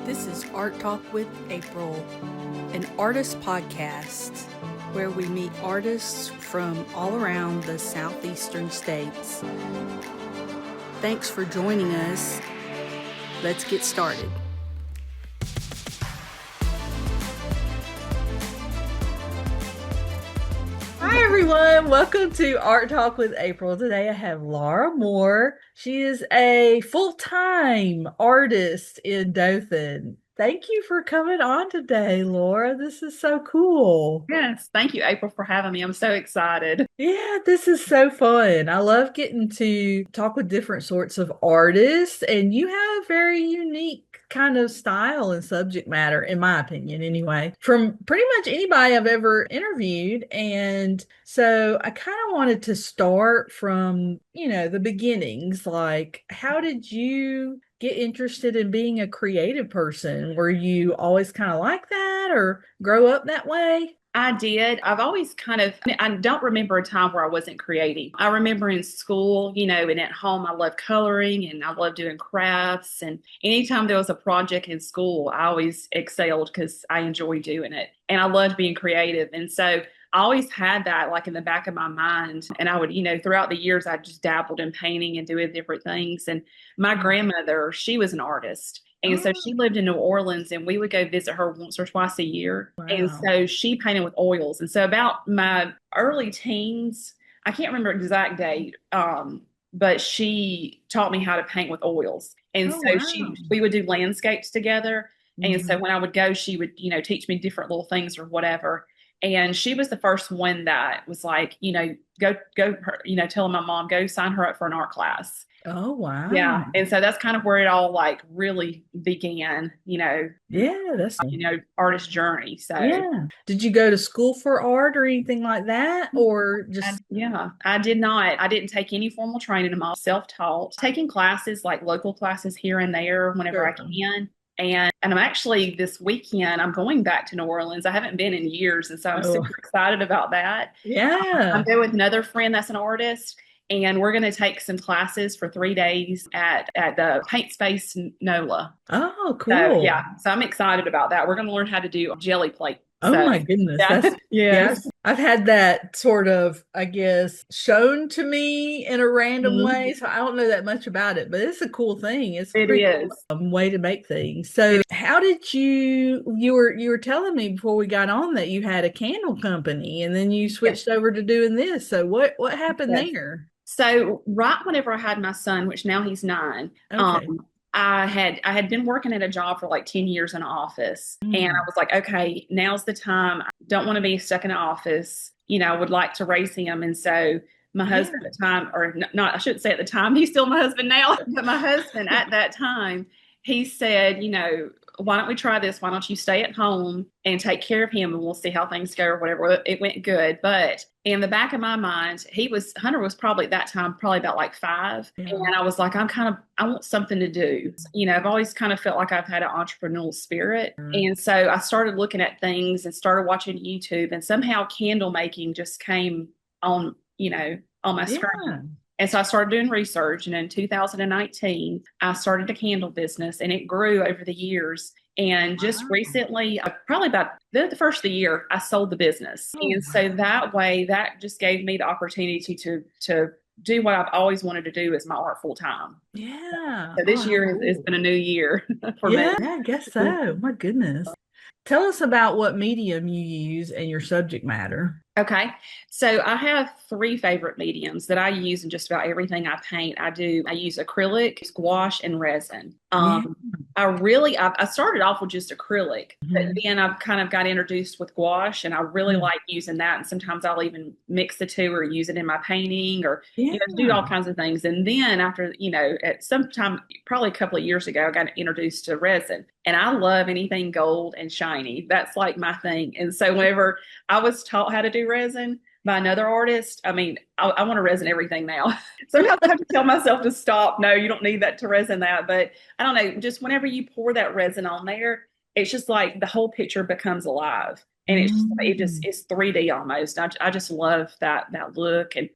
This is Art Talk with April, an artist podcast where we meet artists from all around the southeastern states. Thanks for joining us. Let's get started. Hi everyone, welcome to Art Talk with April. Today I have Laura Moore. She is a full-time artist in Dothan. Thank you for coming on today, Laura. This is so cool. Yes, thank you, April, for having me. I'm so excited. Yeah, this is so fun. I love getting to talk with different sorts of artists, and you have a very unique kind of style and subject matter, in my opinion, anyway, from pretty much anybody I've ever interviewed. And so I kind of wanted to start from, the beginnings. Like, how did you get interested in being a creative person? Were you always kind of like that or grow up that way? I did. I've always I don't remember a time where I wasn't creating. I remember in school, and at home, I loved coloring and I loved doing crafts. And anytime there was a project in school, I always excelled because I enjoyed doing it. And I loved being creative. And so I always had that like in the back of my mind. And I would, throughout the years, I just dabbled in painting and doing different things. And my grandmother, she was an artist. And so she lived in New Orleans and we would go visit her once or twice a year. Wow. And so she painted with oils. And so about my early teens, I can't remember exact date, but she taught me how to paint with oils. And so Wow. we would do landscapes together. And so Mhm. when I would go, she would, teach me different little things or whatever. And she was the first one that was like, go, telling my mom, go sign her up for an art class. Oh, Yeah. wow. And so that's kind of where it all like really began, Yeah, that's artist journey. So yeah. Did you go to school for art or anything like that? Or just I did not. I didn't take any formal training. I'm all self-taught, taking classes like local classes here and there whenever I sure. can. And I'm actually this weekend, I'm going back to New Orleans. I haven't been in years. And so I'm Oh, super excited about that. I'm yeah. there with another friend that's an artist. And we're going to take some classes for 3 days at the Paint Space NOLA. Oh, So cool. yeah, so I'm excited about that. We're going to learn how to do jelly plate. Oh So my goodness. yeah, That's yes. yes. I've had that sort of, I guess, shown to me in a random Mhm. way. So I don't know that much about it, but it's a cool thing. It's a It pretty cool is. way to make things. So how did you were telling me before we got on that you had a candle company and then you Yes. switched over to doing this. So what happened Yes. there? So right whenever I had my son, which now he's 9, Okay. I had been working at a job for like 10 years in an office. And I Mm. was like, okay, now's the time. I don't want to be stuck in an office. I would like to raise him. And so my Yeah. husband at the time, or not, I shouldn't say at the time, he's still my husband now, but my husband at that time, he said, why don't we try this? Why don't you stay at home and take care of him and we'll see how things go or whatever. Well, it went good. But in the back of my mind, Hunter was probably at that time, probably about like 5. Yeah. And I was like, I want something to do. I've always kind of felt like I've had an entrepreneurial spirit. And so I started looking at things and started watching YouTube and somehow candle making just came on, on my screen. Yeah. And so I started doing research. And in 2019, I started a candle business and it grew over the years. And just Wow. recently, probably about the first of the year, I sold the business. Oh, And so that way, that just gave me the opportunity to do what I've always wanted to do as my art full time. yeah. So Oh, this how year has cool. been a new year for me. Yeah, I guess so. My goodness. Tell us about what medium you use and your subject matter. Okay. So I have 3 favorite mediums that I use in just about everything I paint. I use acrylic, gouache, and resin. Yeah. I started off with just acrylic, but Mhm. then I've kind of got introduced with gouache and I really Mm. like using that. And sometimes I'll even mix the two or use it in my painting or, Yeah. do all kinds of things. And then after, at some time, probably a couple of years ago, I got introduced to resin and I love anything gold and shiny. That's like my thing. And so whenever I was taught how to do resin by another artist. I mean, I want to resin everything now. Sometimes I have to tell myself to stop. No, you don't need that to resin that. But I don't know, just whenever you pour that resin on there, it's just like the whole picture becomes alive. And Mm. it's 3D almost. I just love that look, and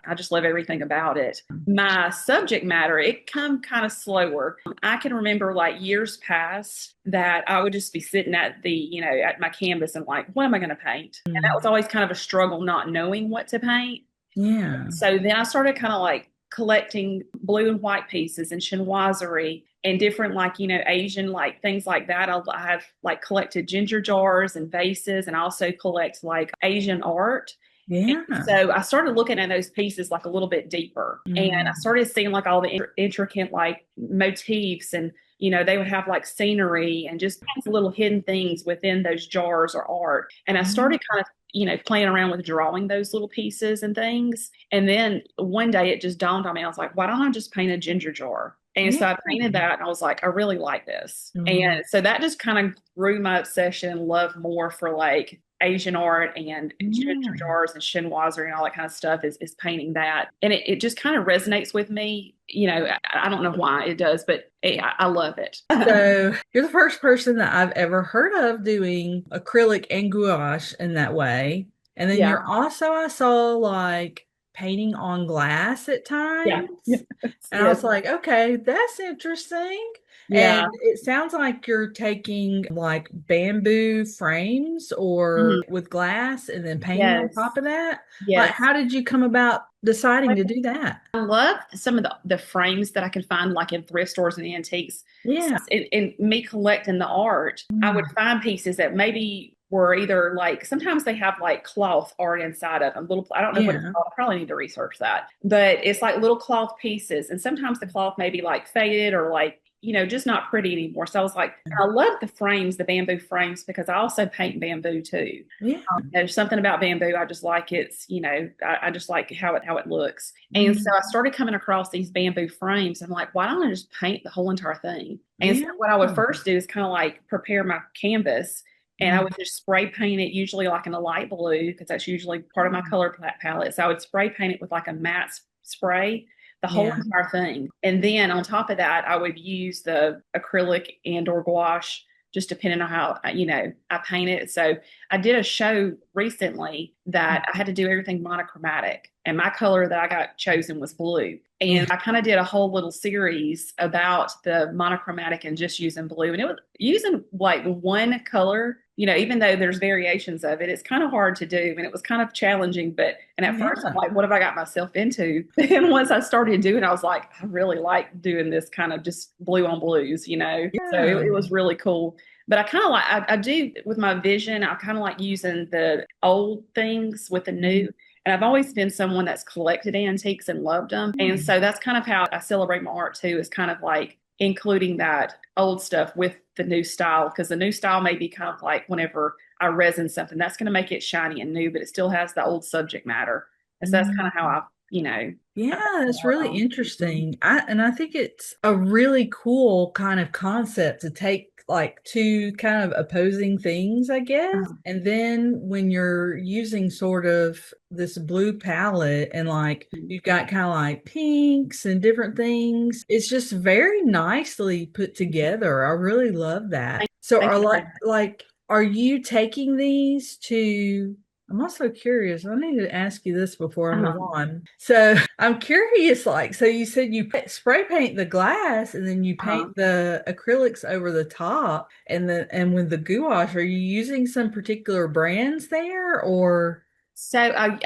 I just love everything about it. My subject matter, it come kind of slower. I can remember like years past that I would just be sitting at at my canvas and like, what am I going to paint? And that was Mm. always kind of a struggle, not knowing what to paint. Yeah. So then I started kind of like collecting blue and white pieces and chinoiserie and different like Asian like things like that. I have like collected ginger jars and vases, and I also collect like Asian art. Yeah. So I started looking at those pieces like a little bit deeper, and I Mm. started seeing like all the intricate like motifs, and they would have like scenery and just little hidden things within those jars or art. And I Mm. started kind of playing around with drawing those little pieces and things. And then one day it just dawned on me. I was like, why don't I just paint a ginger jar? And Yeah. so I painted that, and I was like, I really like this. Mm. And so that just kind of grew my obsession and love more for like Asian art and ginger Yeah. jars and chinoiserie and all that kind of stuff is painting that. And it just kind of resonates with me. I don't know why it does, but I love it. So you're the first person that I've ever heard of doing acrylic and gouache in that way. And then Yeah. you're also, I saw like painting on glass at Yeah. Yes. times. And I Yes. was like, okay, that's interesting. Yeah. And it sounds like you're taking like bamboo frames or Mhm. with glass and then painting on Yes. top of that. Like, Yes. how did you come about deciding to do that? I love some of the frames that I can find like in thrift stores and antiques. Yeah. In me collecting the art, I would Mm. find pieces that maybe were either like sometimes they have like cloth art inside of them. Little, I don't know what it's Yeah. called. I probably need to research that. But it's like little cloth pieces, and sometimes the cloth may be like faded or like just not pretty anymore. So I was like, I love the frames, the bamboo frames, because I also paint bamboo too. Yeah. There's something about bamboo. I just like I just like how it looks. And so Mm. I started coming across these bamboo frames. I'm like, why don't I just paint the whole entire thing? And so Yeah. what I would first do is kind of like prepare my canvas, and I Mm. would just spray paint it, usually like in a light blue, because that's usually part of my color palette. So I would spray paint it with like a matte spray, the whole Yeah. entire thing. And then on top of that, I would use the acrylic and or gouache, just depending on how I paint it. So I did a show recently that I had to do everything monochromatic, and my color that I got chosen was blue. Yeah. And I kind of did a whole little series about the monochromatic and just using blue. And it was using like one color, even though there's variations of it, it's kind of hard to do. And it was kind of challenging. And at first, I'm Yeah. like, what have I got myself into? And once I started doing it, I was like, I really like doing this kind of just blue on blues. So Yeah. it was really cool. But I kind of like, I do with my vision, I kind of like using the old things with the new. And I've always been someone that's collected antiques and loved them. And so that's kind of how I celebrate my art too, is kind of like including that old stuff with the new style. Because the new style may be kind of like whenever I resin something, that's going to make it shiny and new, but it still has the old subject matter. And so that's kind of how Yeah, I that's really on. interesting. I think it's a really cool kind of concept to take like two kind of opposing things, I guess. And then when you're using sort of this blue palette and like you've got kind of like pinks and different things, it's just very nicely put together. I really love that. So Thank are you. like are you taking these to I'm also curious. I need to ask you this before I move Um, on. So I'm curious, like, so you said you spray paint the glass and then you paint um, the acrylics over the top, and with the gouache, are you using some particular brands there or? So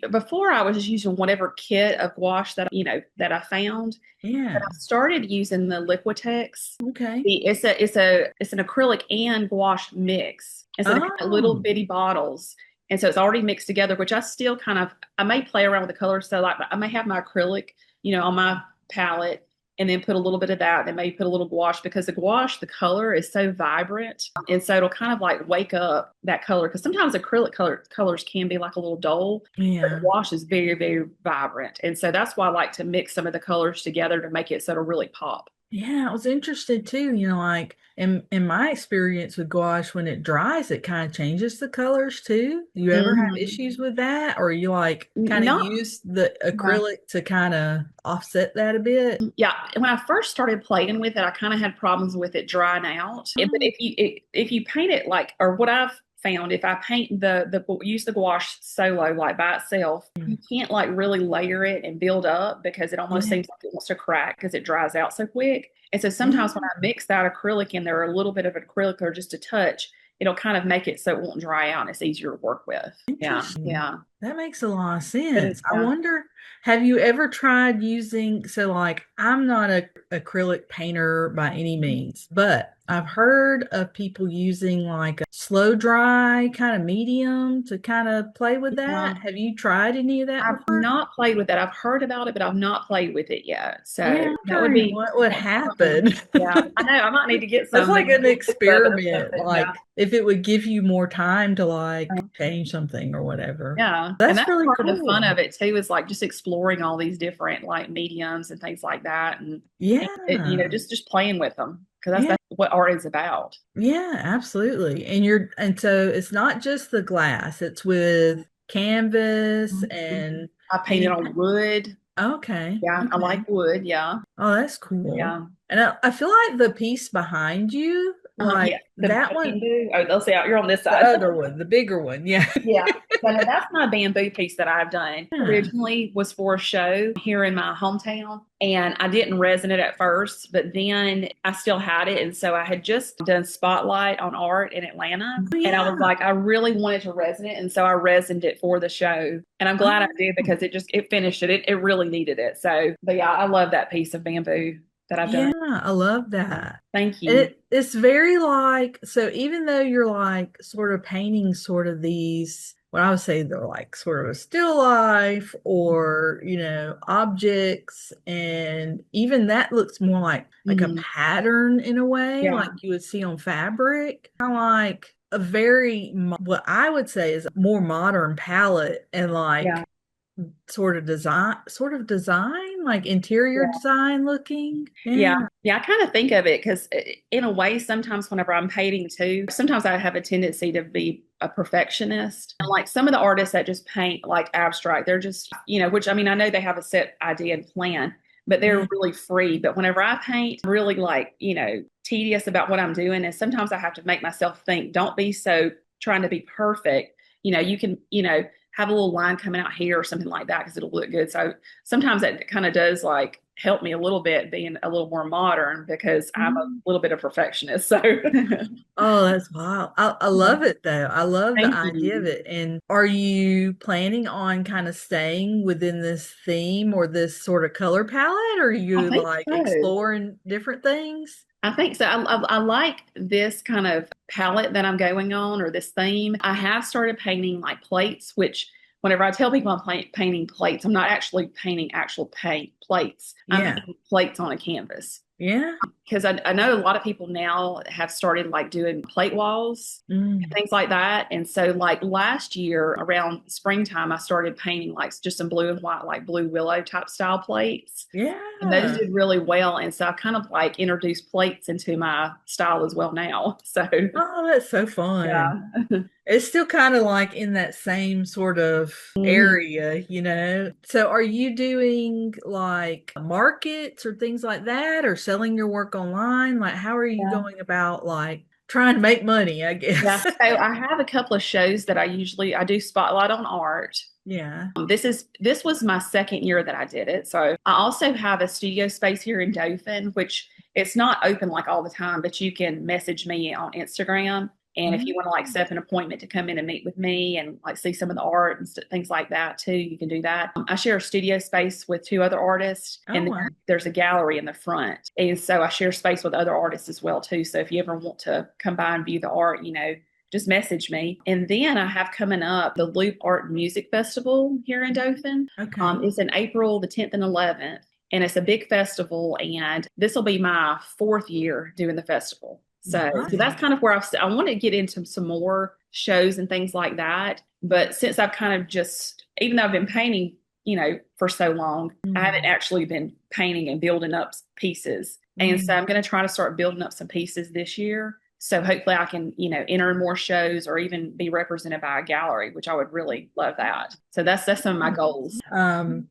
before I was just using whatever kit of gouache that I found, but Yeah. I started using the Liquitex. Okay. It's an acrylic and gouache mix, and so they have little Oh, bitty bottles, and so it's already mixed together. Which I still I may play around with the colors. So like I may have my acrylic, on my palette, and then put a little bit of that, then maybe put a little gouache, because the gouache, the color is so vibrant. And so it'll kind of like wake up that color. Because sometimes acrylic colors can be like a little dull, but the yeah. gouache is very, very vibrant. And so that's why I like to mix some of the colors together to make it so it'll really pop. Yeah, I was interested too. Like in my experience with gouache, when it dries, it kind of changes the colors too. Do you ever have Mhm. issues with that, or you like kind of Not, use the yeah. acrylic to kind of offset that a bit? Yeah, when I first started playing with it, I kind of had problems with it drying out. But Oh, if you paint it like, or what I've found if I paint use the gouache solo like by itself, you can't like really layer it and build up because it almost Yeah. seems like it wants to crack because it dries out so quick. And so sometimes when Yeah. I mix that acrylic in there, a little bit of acrylic or just a touch, it'll kind of make it so it won't dry out and it's easier to work with. Yeah, Interesting. yeah. That makes a lot of But it, sense. I yeah. wonder, have you ever tried using, so like I'm not a acrylic painter by any means, but I've heard of people using like a slow dry kind of medium to kind of play with Yeah. that. Have you tried any of that I've before? not played with that. I've heard about it, but I've not played with it yet. Yeah, So I'm that would wondering be what would something. happen. Yeah, I know. I might need to get That's some like maybe an mix of it or experiment, something. Yeah. like if it would give you more time to like change something or whatever. Yeah. And That's that's really part of the fun cool. of it too, is like just exploring all these different like mediums and things like that. And Yeah. just playing with them because Yeah. that's what art is about. Yeah, absolutely. And so it's not just the glass, it's with canvas and I and painted you on wood. okay. Yeah, I Okay. like wood. Yeah. Oh, that's cool. Yeah. And I feel like the piece behind you, Yeah. like that The one, bamboo. Oh, they'll say you're on this the side. other one, the bigger one. Yeah. Yeah. But no, that's my bamboo piece that I've done. Yeah. Originally was for a show here in my hometown, and I didn't resin it at first, but then I still had it, and so I had just done spotlight on art in Atlanta, Oh, and I was yeah. like, I really wanted to resin it, and so I resined it for the show, and I'm glad I did Oh, because it finished it. It really needed it. So, but yeah, I love that piece of bamboo that I've done. yeah, I love that. Thank And you. it's very like, so even though you're like sort of painting sort of these, what I would say they're like sort of a still life or, objects, and even that looks more like a Mhm. pattern in a way, Yeah, like you would see on fabric. Kind of like a very, what I would say is a more modern palette and yeah. like sort of design, like interior design looking. Yeah. Yeah. Yeah. I kind of think of it because, in a way, sometimes whenever I'm painting too, sometimes I have a tendency to be a perfectionist. And like some of the artists that just paint like abstract, they're just, which I mean, I know they have a set idea and plan, but they're Yeah. really free. But whenever I paint, I'm really like, tedious about what I'm doing. And sometimes I have to make myself think, don't be so trying to be perfect. You can, have a little line coming out here or something like that because it'll look good. So sometimes that kind of does like help me a little bit being a little more modern because I'm a Mm. little bit of perfectionist. So Oh, that's wild. I yeah. love it though. I love the Thank idea of you. it. And are you planning on kind of staying within this theme or this sort of color palette? Or are I you think like so. exploring different things? I think so. I like this kind of palette that I'm going on or this theme. I have started painting like plates, which whenever I tell people I'm painting plates, I'm not actually painting actual paint plates. I'm Yeah. painting plates on a canvas. Yeah. Because I know a lot of people now have started like doing plate walls and Mm. things like that. And so like last year around springtime, I started painting like just some blue and white, like blue willow type style plates. And those Yeah. did really well. And so I kind of like introduced plates into my style as well now. So Oh, that's so fun. yeah. It's still kind of like in that same sort of Mhm. area. So are you doing like markets or things like that or selling your work online? Like how are you Yeah. going about like trying to make money, I Yeah. guess? So I have a couple of shows that I do spotlight on art. Yeah. This was my second year that I did it. So I also have a studio space here in Dothan, which it's not open like all the time, but you can message me on Instagram. And if you Mm. want to like set up an appointment to come in and meet with me and like see some of the art and things like that too, you can do that. I share a studio space with two other artists, Oh, and then wow. there's a gallery in the front. And so I share space with other artists as well too. So if you ever want to come by and view the art, just message me. And then I have coming up the Loop Art and Music Festival here in Dothan. Okay. It's in April the 10th and 11th, and it's a big festival. And this will be my fourth year doing the festival. So that's Nice. kind of where I want to get into some more shows and things like that. But since I've kind of just, even though I've been painting, for so long, I haven't Mm. actually been painting and building up pieces. And so Mm. I'm going to try to start building up some pieces this year. So hopefully I can, enter more shows or even be represented by a gallery, which I would really love that. So that's some of my goals. Um,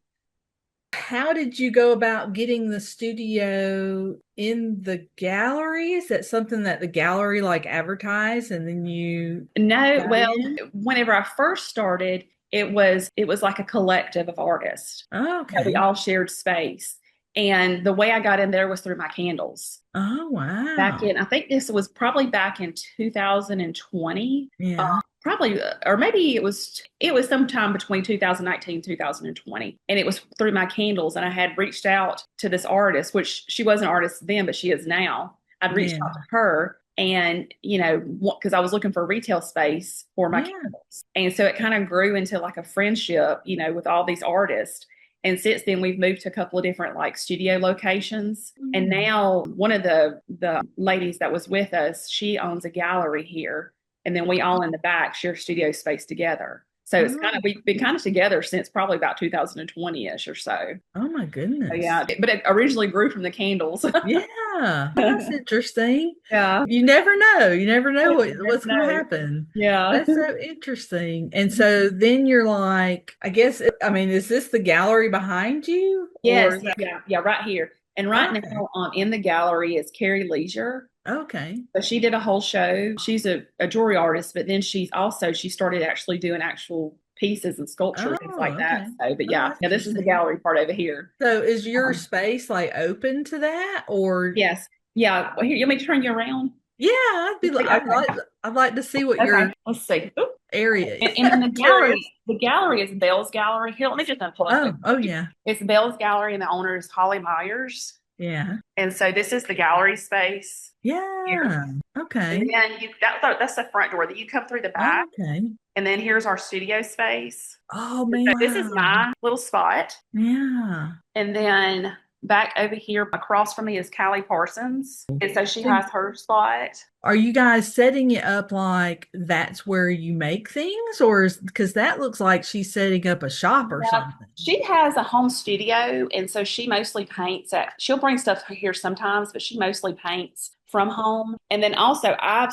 how did you go about getting the studio in the gallery? Is that something that the gallery like advertised and then you No, got well, in? whenever I first started, it was like a collective of artists Oh, that we okay. all shared space. And the way I got in there was through my candles. Oh, Back wow. in, I think this was probably back in 2020. Yeah. Probably, or maybe it was sometime between 2019 and 2020. And it was through my candles. And I had reached out to this artist, which she was an artist then, but she is now. I'd reached Yeah. out to her and, because I was looking for retail space for my Yeah. candles. And so it kind of grew into like a friendship, with all these artists. And since then, we've moved to a couple of different like studio locations. And Mm. now one of the ladies that was with us, she owns a gallery here. And then we all in the back share studio space together. So it's Oh, we've been kind of together since probably about 2020-ish or so. oh my So goodness. yeah, but it originally grew from the candles. Yeah. Oh, that's interesting. Yeah. You never know. You never know You never what's going to know. happen. Yeah. That's so interesting. And so then you're like, I guess, I mean, is this the gallery behind you or Yes. is that? Yeah. Yeah. Right here. And right Okay. now, in the gallery is Carrie Leisure. Okay. So she did a whole show. She's a jewelry artist, but then she started actually doing actual pieces and sculpture, things Oh, like that. okay. So, but Oh, yeah, that's yeah, this is the interesting. gallery part over here. So is your Um, space like open to that or yes, yeah. Well, here, you want me to turn you around? yeah, Okay, I'd like to see what okay. your Let's see. Oop. area And is. then Curious. the gallery is Bell's Gallery. Here, let me just unplug this. Oh, oh yeah. It's Bell's Gallery, and the owner is Holly Myers. Yeah. And so this is the gallery space here. Yeah. And Okay. then that's the front door. That you come through the back, Okay. and then here's our studio space. Oh So this is man. my little spot. Yeah. And then back over here across from me is Callie Parsons. And so she So has her spot. are you guys setting it up like that's where you make things, or is because that looks like she's setting up a shop or Yeah. something? She has a home studio. And so she mostly paints she'll bring stuff here sometimes, but she mostly paints from home. And then also I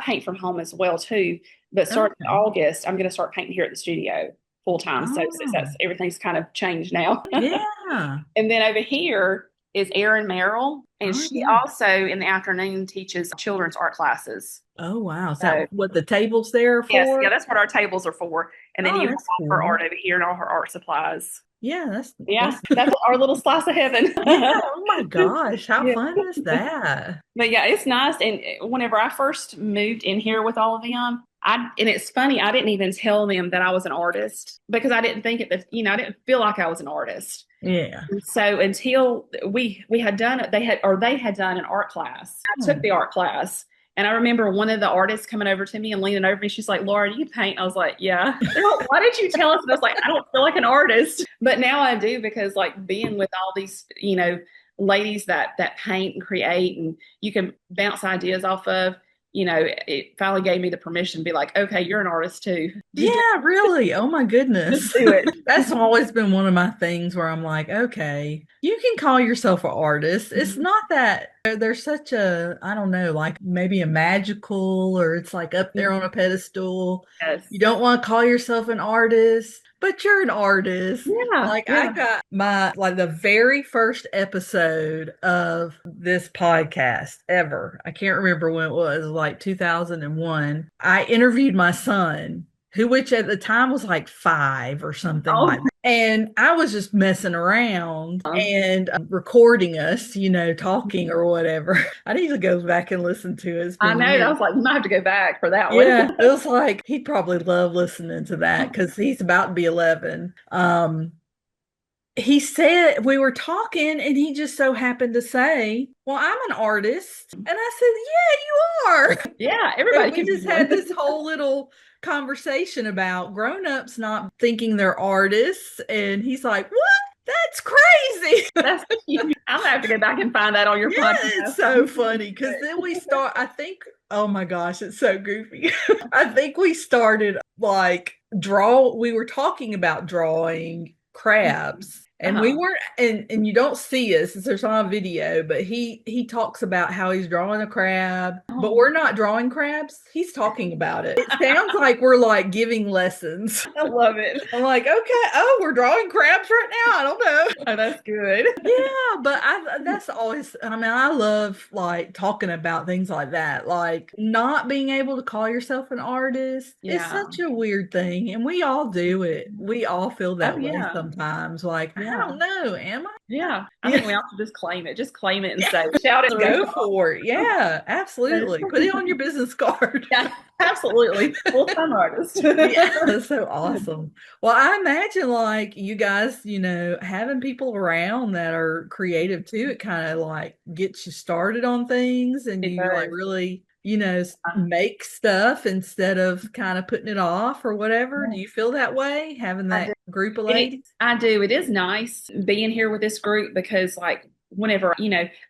paint from home as well too. But starting in Okay. August, I'm going to start painting here at the studio full time. So since Oh, that's everything's kind of changed now. yeah. And then over here is Erin Merrill, and Oh, she yeah. also in the afternoon teaches children's art classes. Oh, wow. Is that So what the table's there yes, yeah, for? that's what our tables are for. And then Oh, you have that's all her cool. art over here and all her art supplies. Yeah, Yeah, that's that's our little slice of heaven. yeah. Oh my gosh. How Yeah. fun is that? But yeah, it's nice. And whenever I first moved in here with all of them, and it's funny, I didn't even tell them that I was an artist because I didn't think I didn't feel like I was an artist. Yeah. And so until we had done it, they had done an art class. I took Oh, the art class. And I remember one of the artists coming over to me and leaning over me. She's like, Laura, do you paint? I was like, yeah. They're like, why did you tell us? And I was like, I don't feel like an artist. But now I do because like being with all these, ladies that paint and create and you can bounce ideas off of, it finally gave me the permission to be like, okay, you're an artist too. yeah, really. Oh my Just goodness. do it. That's always been one of my things where I'm like, okay, you can call yourself an artist. It's not that there's such a, I don't know, like maybe a magical or it's like up there on a pedestal. Yes. You don't want to call yourself an artist, but you're an artist. Yeah. Like I Yeah. got like the very first episode of this podcast ever. I can't remember when it was, like 2001. I interviewed my son, which at the time was like 5 or something Oh, like that. And I was just messing around and recording us, talking or whatever. I need to go back and listen to it. It's I been know. I years. was like, you might have to go back for that one. Yeah, it was like he'd probably love listening to that because he's about to be 11. He said we were talking and he just so happened to say, well, I'm an artist. And I said, yeah, you are. Yeah, And everybody we can be just had one. this whole little conversation about grown-ups not thinking they're artists. And he's like, what? That's crazy. That's cute. I'm gonna have to go back and find that on your Yeah, it's podcast. so funny because then we start, I think, oh my gosh, it's so goofy. I think we started like we were talking about drawing crabs. And we Uh-huh. weren't, and you don't see us, there's on video, but he talks about how he's drawing a crab, but Oh, we're not drawing crabs. He's talking about it. It sounds like we're like giving lessons. I love it. I'm like, okay, oh, we're drawing crabs right now. I don't Oh, that's good. Yeah, but that's always, I mean, I love like talking about things like that. Like not being able to call yourself an artist is Yeah. such a weird thing, and we all do it. We all feel Oh, that way yeah. sometimes. Like, I Yeah. don't know, am I? Yeah. I Yeah, think we all should just claim it. Just claim it and yeah, say, shout it to the go rooftop. for it. Yeah, absolutely. Put it on your business card. Yeah, absolutely. Full-time artist. Yeah, that's so awesome. Well, I imagine like you guys, having people around that are creative too, it kind of like gets you started on things and It you like does. really, make stuff instead of kind of putting it off or whatever. Do Yeah. you feel that way, having I do. that group of It is, ladies? I do. It is nice being here with this group because, like, whenever,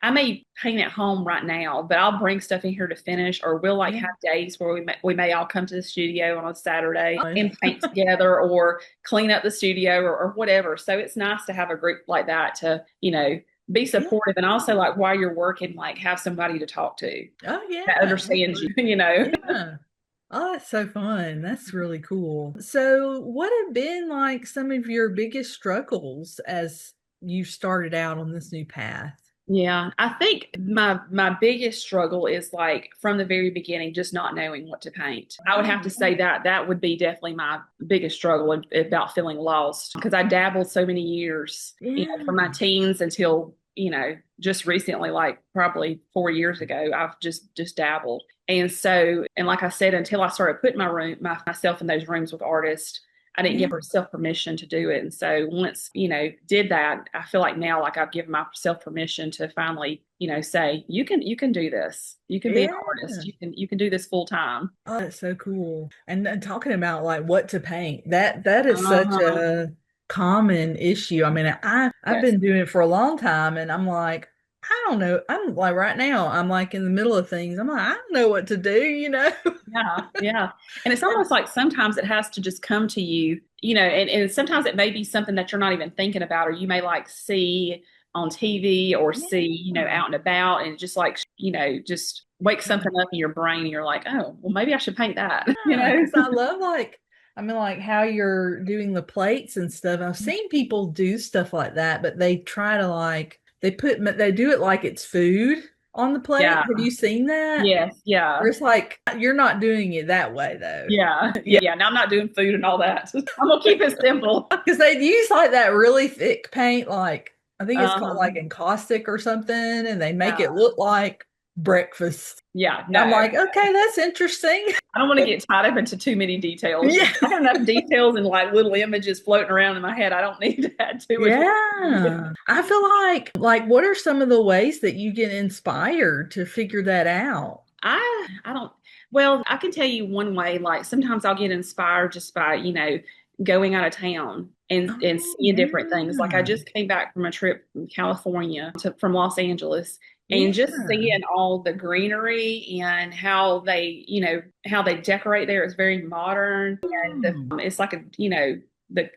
I may paint at home right now, but I'll bring stuff in here to finish, or we'll like Yeah. have days where we may all come to the studio on a Saturday Fun. and paint together or clean up the studio or whatever. So it's nice to have a group like that to, be Yeah. supportive and also like while you're working, like have somebody to talk to Oh, yeah. that understands you, you know. Yeah. Oh, that's so fun. That's really cool. So, what have been like some of your biggest struggles as you started out on this new path? Yeah, I think my biggest struggle is like from the very beginning, just not knowing what to paint. I would Oh, have to say that that would be definitely my biggest struggle about feeling lost because I dabbled so many years, yeah. from my teens until just recently, like probably 4 years ago, I've just dabbled. And so, and like I said, until I started putting myself in those rooms with artists, I didn't Yeah. give myself permission to do it. And so once, did that, I feel like now like I've given myself permission to finally, say, you can do this. You can be an Yeah. artist. You can do this full time. Oh, that's so cool. And then talking about like what to paint, that is such Uh-huh. a common issue. I mean, I've Yes. been doing it for a long time and I'm like, I don't know. I'm like right now, I'm like in the middle of things. I'm like, I don't know what to do. Yeah, yeah. And it's almost like sometimes it has to just come to you, and sometimes it may be something that you're not even thinking about, or you may like see on TV or see, Yeah. out and about, and just like, just wake something up in your brain and you're like, oh, well, maybe I should paint that, you Yeah, know? because I love like I mean like how you're doing the plates and stuff. I've seen people do stuff like that, but they try to like they do it like it's food on the plate. Yeah. Have you seen that? Yes. Where Yeah. it's like you're not doing it that way though. Yeah. Yeah, Yeah. Now I'm not doing food and all that. I'm gonna keep it simple. because they use like that really thick paint, like I think it's called Uh-huh. like encaustic or something, and they make it Yeah. look like breakfast. Yeah. And I'm No. like, okay, that's interesting. I don't want to get tied up into too many details. Yeah. I have enough details and like little images floating around in my head. I don't need to add too much. Yeah. I feel like what are some of the ways that you get inspired to figure that out? I don't. Well, I can tell you one way. Like sometimes I'll get inspired just by going out of town and Oh, seeing different things. Like I yeah. just came back from a trip from California from Los Angeles. And just Yeah. seeing all the greenery and how they decorate there is very modern, and Oh, it's like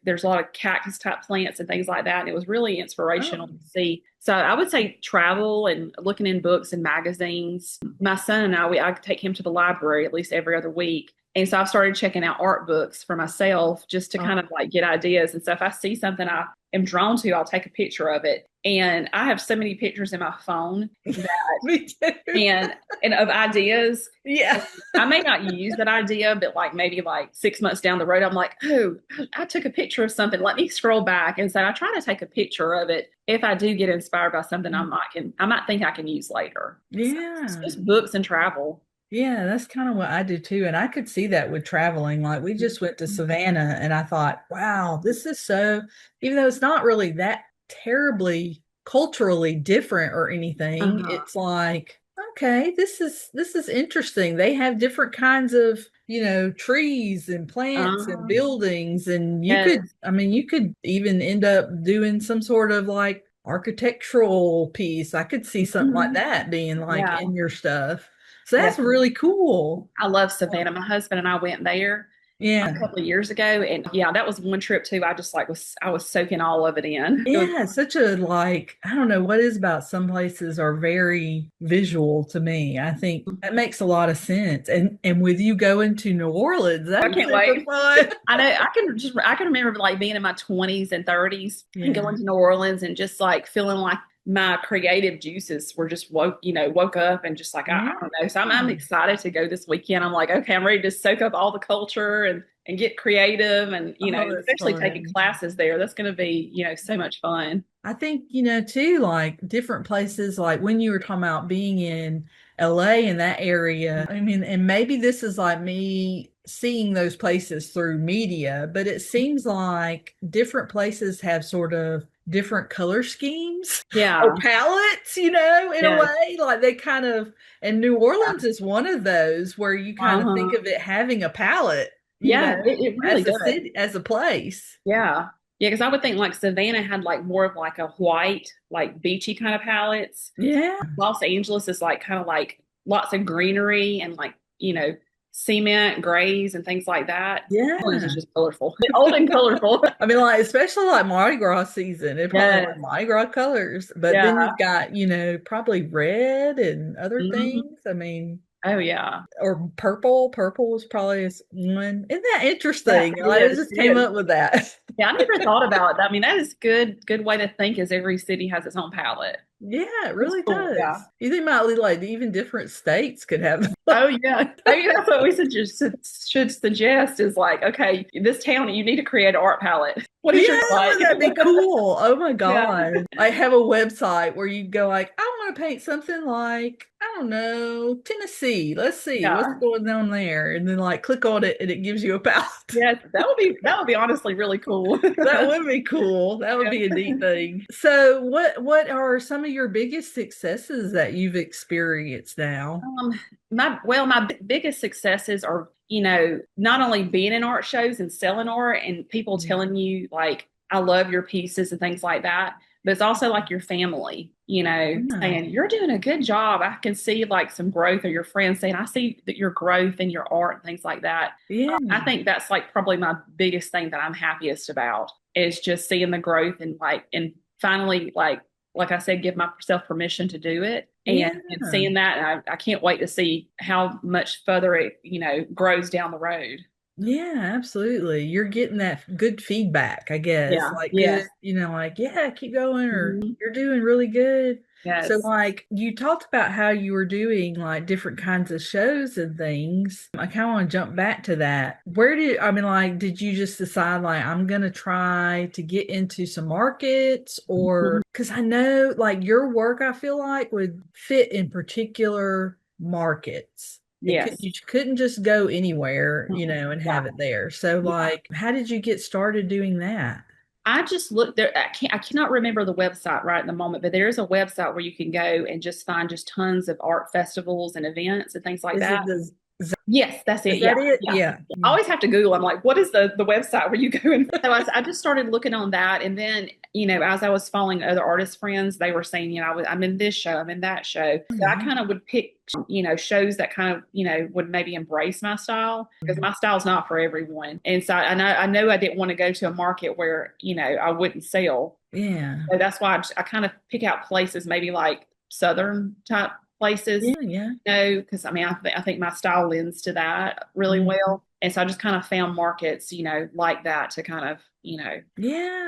there's a lot of cactus type plants and things like that, and it was really inspirational oh, to see. So I would say travel and looking in books and magazines. My son and I take him to the library at least every other week. And so I've started checking out art books for myself just to oh. kind of like get ideas. And so if I see something I am drawn to, I'll take a picture of it. And I have so many pictures in my phone that Me too. and of ideas. Yeah. I may not use that idea, but like maybe like 6 months down the road, I'm like, oh, I took a picture of something. Let me scroll back. And so I try to take a picture of it. If I do get inspired by something, I might think I can use later. So it's Yeah. just books and travel. Yeah, that's kind of what I do too. And I could see that with traveling. Like we just went to Savannah and I thought, wow, this is so, even though it's not really that terribly culturally different or anything, Uh-huh. it's like, okay, this is interesting. They have different kinds of, trees and plants and Uh-huh. buildings. And Yes. I mean, you could even end up doing some sort of like architectural piece. I could see something like Mhm. that being like Yeah. in your stuff. So that's Definitely. really cool. I love Savannah. My husband and I went there, a Yeah. couple of years ago. And yeah, that was one trip too. I was soaking all of it in. It was, Yeah, it's such a like, I don't know what is about some places are very visual to me. I think that makes a lot of sense. And with you going to New Orleans, I that's can't super wait. fun. I know I can remember like being in my 20s and 30s and Yeah. going to New Orleans and just like feeling like my creative juices were just woke up and just like Yeah. I don't know. So I'm excited to go this weekend. I'm like, okay, I'm ready to soak up all the culture and get creative and Oh, that's especially taking fun. classes there. That's going to be, so much fun. I think, too, like different places, like when you were talking about being in LA in that area, I mean, and maybe this is like me seeing those places through media, but it seems like different places have sort of different color schemes or Yeah. palettes, in a Yes. way. Like they kind of, and New Orleans is one of those where you kind of think Uh-huh. of it having a palette, Yeah, it really as a does. city, as a place. Yeah. Yeah, because I would think like Savannah had like more of like a white, like beachy kind of palettes. Yeah. Los Angeles is like kind of like lots of greenery and like, cement, grays and things like that. New Orleans is Yeah. just colorful. Old and colorful. I mean, like, especially like Mardi Gras season, it probably like Yes. Mardi Gras colors. But then Yeah. you've got, probably red and other Mhm. things. I mean, Oh yeah. or purple. Purple is probably one. Isn't that Yeah, interesting? it Like, I is. just It came is. up with that. Yeah, I never thought about that. I mean, that is good way to think is every city has its own palette. Yeah, it That's really cool. Yeah. does. You think about like even different states could have. Oh yeah, maybe that's what we should suggest is like, okay, this town you need to create an art palette. What is Yeah, yours like? wouldn't that be cool? Oh my Yeah, God. I have a website where you go like, I want to paint something like, I don't know, Tennessee. Let's see what's yeah, going on there. And then like click on it and it gives you a palette. yes. That would be honestly really cool. That would be cool. That would be a neat thing. So what are some of your biggest successes that you've experienced now? My biggest successes are, not only being in art shows and selling art and people telling you like, I love your pieces and things like that, but it's also like your family, Yeah. saying you're doing a good job. I can see like some growth, or your friends saying, I see that your growth in your art and things like that. Yeah. I think that's like probably my biggest thing that I'm happiest about is just seeing the growth and finally like I said, give myself permission to do it Yeah. and seeing that. And I can't wait to see how much further it, grows down the road. Yeah, absolutely. You're getting that good feedback, I guess. Yeah. Like good, Yes. like, yeah, keep going or Mhm. you're doing really good. So Yes. like you talked about how you were doing like different kinds of shows and things. I kind of want to jump back to that. I mean, like, did you just decide like I'm gonna try to get into some markets or Mhm. because I know like your work I feel like would fit in particular markets. Yes. You couldn't just go anywhere, Mhm. and Yeah. have it there. So Yeah. like, how did you get started doing that? I just looked there. I cannot remember the website right in the moment, but there is a website where you can go and just find just tons of art festivals and events and things like Is that. it Yes, that's it. is Yeah, that it? yeah. Yeah. I Yeah. always have to Google. I'm like, what is the website where you go? And so I just started looking on that, and then as I was following other artist friends, they were saying, I'm in this show, I'm in that show. So I Yeah. kind of would pick, shows that kind of, would maybe embrace my style because my style's not for everyone. And so I know I didn't want to go to a market where I wouldn't sell. Yeah. So that's why I kind of pick out places maybe like Southern type places, Yeah. Yeah. because I mean, I think my style lends to that really Mm. well. And so I just kind of found markets, like that to kind of, Yeah.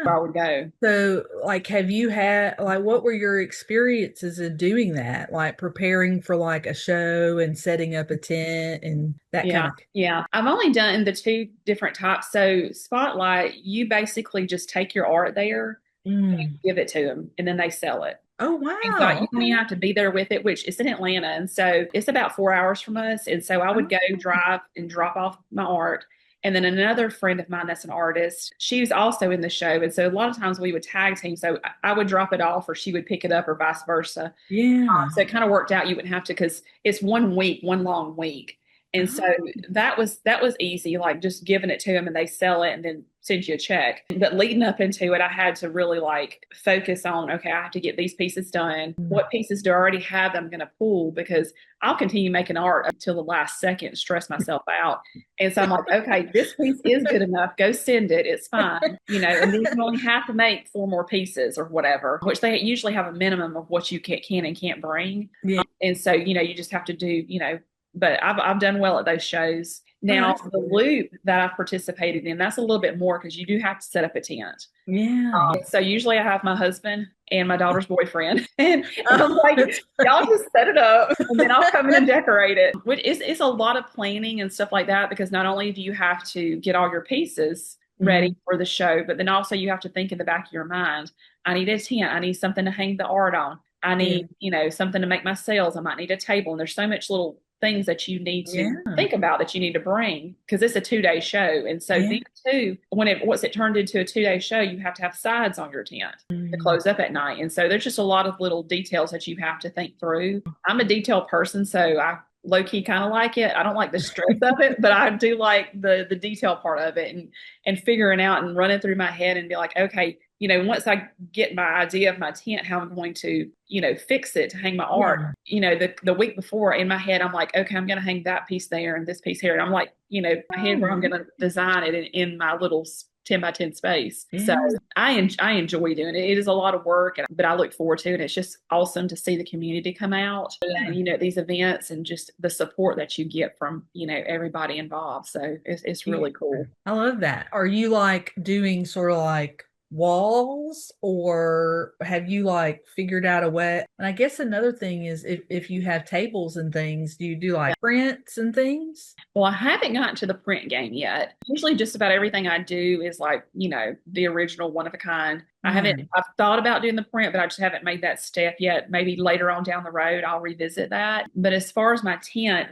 where I would go. So, like, have you had, like, what were your experiences in doing that? Like, preparing for, like, a show and setting up a tent and that kind Yeah. of. Yeah. I've only done the two different types. So Spotlight, you basically just take your art there and Mm. give it to them and then they sell it. Oh, And so wow. you don't even Okay. have to be there with it, which is in Atlanta. And so it's about 4 hours from us. And so I would go drive and drop off my art. And then another friend of mine that's an artist, she's also in the show. And so a lot of times we would tag team. So I would drop it off or she would pick it up or vice versa. Yeah. So it kind of worked out. You wouldn't have to, because it's one week, one long week. And so Oh, that was easy, like just giving it to them and they sell it and then send you a check. But leading up into it, I had to really like focus on, okay, I have to get these pieces done. What pieces do I already have that I'm going to pull? Because I'll continue making art until the last second, stress myself out. And so I'm like, okay, this piece is good enough. Go send it. It's fine. And then you only have to make four more pieces or whatever, which they usually have a minimum of what you can and can't bring. yeah. And so, you just have to do, but I've done well at those shows. Oh, Now, that's the good. loop that I've participated in, that's a little bit more because you do have to set up a tent. Yeah. So usually I have my husband and my daughter's boyfriend, and I'm Oh, like, that's y'all funny. just set it up, and then I'll come in and decorate it. Which is it's a lot of planning and stuff like that because not only do you have to get all your pieces ready Mhm. for the show, but then also you have to think in the back of your mind, I need a tent, I need something to hang the art on, I Yeah. need, something to make my sales, I might need a table, and there's so much little things that you need to Yeah. think about that you need to bring because it's a 2 day show. And so Yeah. then too, once it turned into a 2 day show, you have to have sides on your tent to Mhm. close up at night. And so there's just a lot of little details that you have to think through. I'm a detail person, so I low key kind of like it. I don't like the stress of it, but I do like the detail part of it and figuring out and running through my head and be like, okay, once I get my idea of my tent, how I'm going to, fix it to hang my art. Yeah. The week before in my head, I'm like, okay, I'm going to hang that piece there and this piece here. And I'm like, my head where I'm Oh, going to design it in my little 10 by 10 space. So yeah. I enjoy doing it. It is a lot of work, but I look forward to it. It's just awesome to see the community come out and, these events and just the support that you get from, everybody involved. So it's Yeah. really cool. I love that. Are you like doing sort of like walls or have you like figured out a way? And I guess another thing is if you have tables and things, do you do like prints and things? Well, I haven't gotten to the print game yet. Usually, just about everything I do is like, the original one of a kind. Right. I've thought about doing the print, but I just haven't made that step yet. Maybe later on down the road, I'll revisit that. But as far as my tent,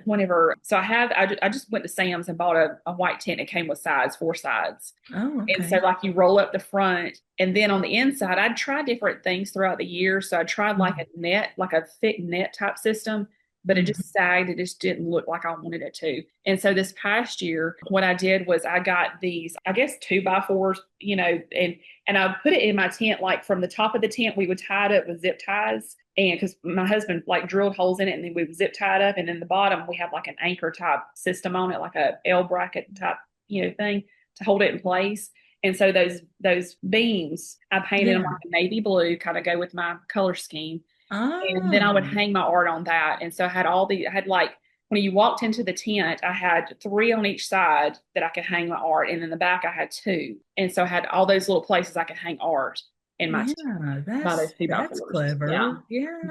so I just went to Sam's and bought a white tent. It came with sides, four sides. Oh, And so, okay. like, you roll up the front, and then on the inside, I'd try different things throughout the year. So I tried like a net, like a thick net type system, but it Mhm. just sagged. It just didn't look like I wanted it to. And so this past year, what I did was I got these, I guess, 2x4s, and I put it in my tent, like from the top of the tent, we would tie it up with zip ties. And because my husband like drilled holes in it and then we would zip tie it up. And then the bottom, we have like an anchor type system on it, like a L bracket type, thing to hold it in place. And so those beams, I painted them Yeah. like a navy blue, kind of go with my color scheme. And then I would Oh, hang my art on that. And so I had like when you walked into the tent, I had three on each side that I could hang my art. And in the back I had two. And so I had all those little places I could hang art in my tent yeah. by those two by That's fours. Yeah. clever. Yeah.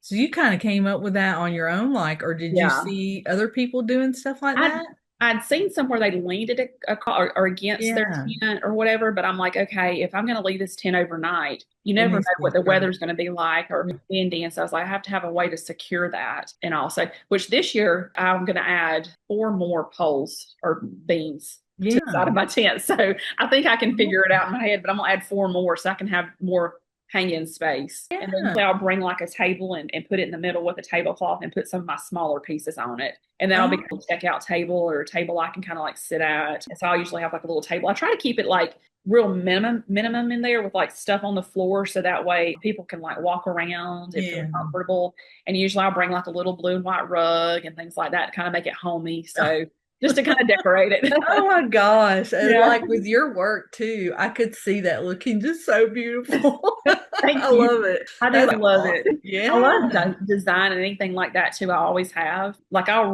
So you kind of came up with that on your own, like, or did you Yeah. see other people doing stuff like I'd that? I'd seen somewhere they leaned it a car or against their Yeah. tent or whatever, but I'm like, okay, if I'm going to leave this tent overnight, you It never know needs to be what the secure. weather's going to be like or windy. And so I was like, I have to have a way to secure that. And also, which this year I'm going to add four more poles or beams to the Yeah. side of my tent. So I think I can figure it out in my head, but I'm going to add four more so I can have more hang-in space. And then Yeah. I'll bring like a table and put it in the middle with a tablecloth and put some of my smaller pieces on it. And that'll be Oh, a checkout table or a table I can kind of like sit at. And so I'll usually have like a little table. I try to keep it like real minimum in there with like stuff on the floor so that way people can like walk around and feel yeah. comfortable. And usually I'll bring like a little blue and white rug and things like that to kind of make it homey. So just to kind of decorate it. Oh my gosh. And Yeah. like with your work too, I could see that looking just so beautiful. Thank I you. love it. I do That's love it. awesome. I love Yeah. design and anything like that too. I always have. Like I'll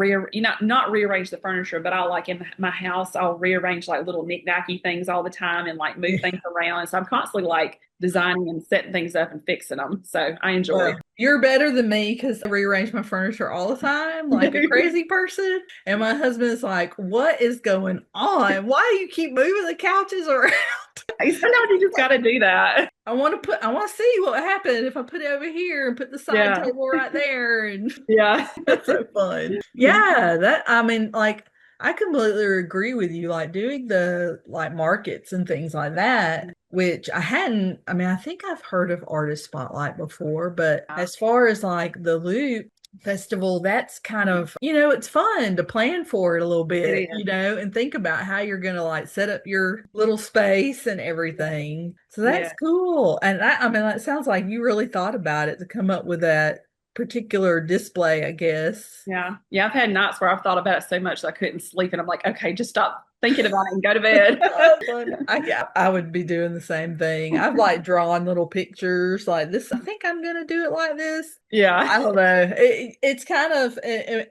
not rearrange the furniture, but I'll like in my house, I'll rearrange like little knick-knacky things all the time and like move things around. So I'm constantly like designing and setting things up and fixing them. So I enjoy Well, you're better than me because I rearrange my furniture all the time, like a it. crazy person. And my husband is like, "What is going on? Why do you keep moving the couches around?" Sometimes you just got to do that. I want to see what would happen if I put it over here and put the side Yeah. table right there. And Yeah. that's so fun. Yeah, I mean, like, I completely agree with you. Like, doing the like markets and things like that, which I hadn't, I mean, I think I've heard of Artist Spotlight before, but Yeah. as far as like the loop, festival, that's kind of, it's fun to plan for it a little It bit, is. and think about how you're going to like set up your little space and everything. So that's Yeah. cool. And I mean, it sounds like you really thought about it to come up with that particular display, I guess. Yeah. Yeah. I've had nights where I've thought about it so much that I couldn't sleep. And I'm like, okay, just stop thinking about it and go to bed. Oh, fun. Yeah, I would be doing the same thing. I've like drawn little pictures like this. I think I'm gonna do it like this. Yeah. I don't know. It's kind of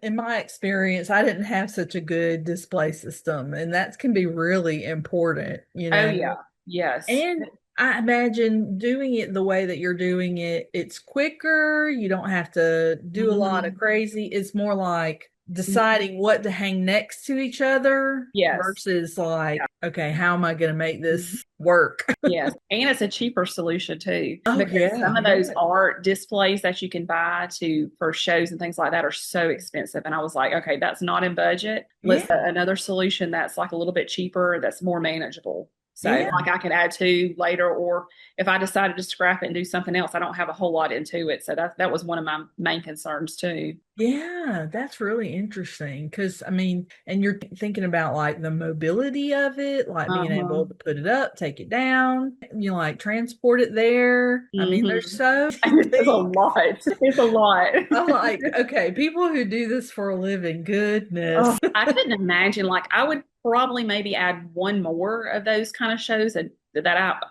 in my experience, I didn't have such a good display system, and that can be really important, Oh, yeah. Yes. And I imagine doing it the way that you're doing it, it's quicker. You don't have to do a lot of Mhm. crazy. It's more like deciding what to hang next to each other Yes. versus like, okay, how am I going to make Mhm. this work? Yes. And it's a cheaper solution too, Oh, because yeah, some I of those bet. art displays that you can buy to for shows and things like that are so expensive. And I was like, okay, that's not in budget. Let's Yeah, another solution that's like a little bit cheaper, that's more manageable. So yeah. like I can add to later, or if I decided to scrap it and do something else, I don't have a whole lot into it. So that was one of my main concerns too. Yeah, that's really interesting because I mean, and you're thinking about like the mobility of it, like being Uh-huh. able to put it up, take it down, like transport it there. I mean, there's Hmm. so many It's a things. lot. It's a lot. I'm like, okay, people who do this for a living, Oh, goodness. I couldn't imagine. Like, I would probably maybe add one more of those kind of shows that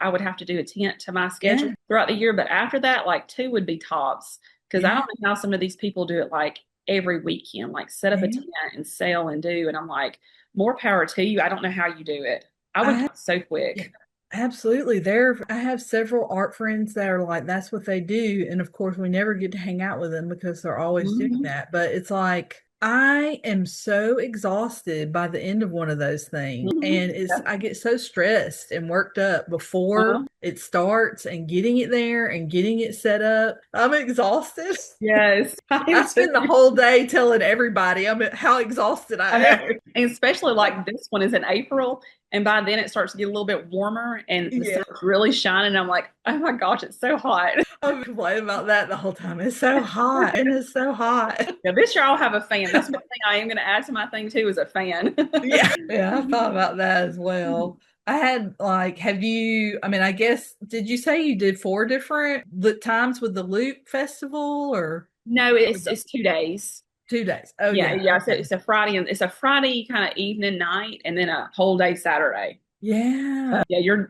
I would have to do a tent to my schedule Yeah, throughout the year. But after that, like two would be tops. Because I yeah, don't know how some of these people do it like every weekend, like set up a yeah. tent and sell and do. And I'm like, more power to you. I don't know how you do it. I would I do it so Yeah, quick. absolutely. I have several art friends that are like, that's what they do. And of course, we never get to hang out with them because they're always doing Mhm. that. But it's like, I am so exhausted by the end of one of those things. Mhm. And Yeah. I get so stressed and worked up before Uh-huh. it starts and getting it there and getting it set up. I'm exhausted. Yes, I I am too. spend the whole day telling everybody how exhausted I I know. am. And especially like this one is in April, and by then it starts to get a little bit warmer and the Yeah. sun's really shining. I'm like, oh my gosh, it's so hot. I've been complaining about that the whole time. It's so hot and it's so hot. Yeah, this year I'll have a fan. That's one thing I am going to add to my thing too is a fan. Yeah. Yeah, I thought about that as well. I had like, have you, I mean, I guess, did you say you did four different times with the Loop Festival or No, it's 2 days. 2 days? Oh, Yeah, yeah. yeah. So Okay. it's a Friday and it's a Friday kind of evening night, and then a whole day Saturday. Yeah. Yeah, you're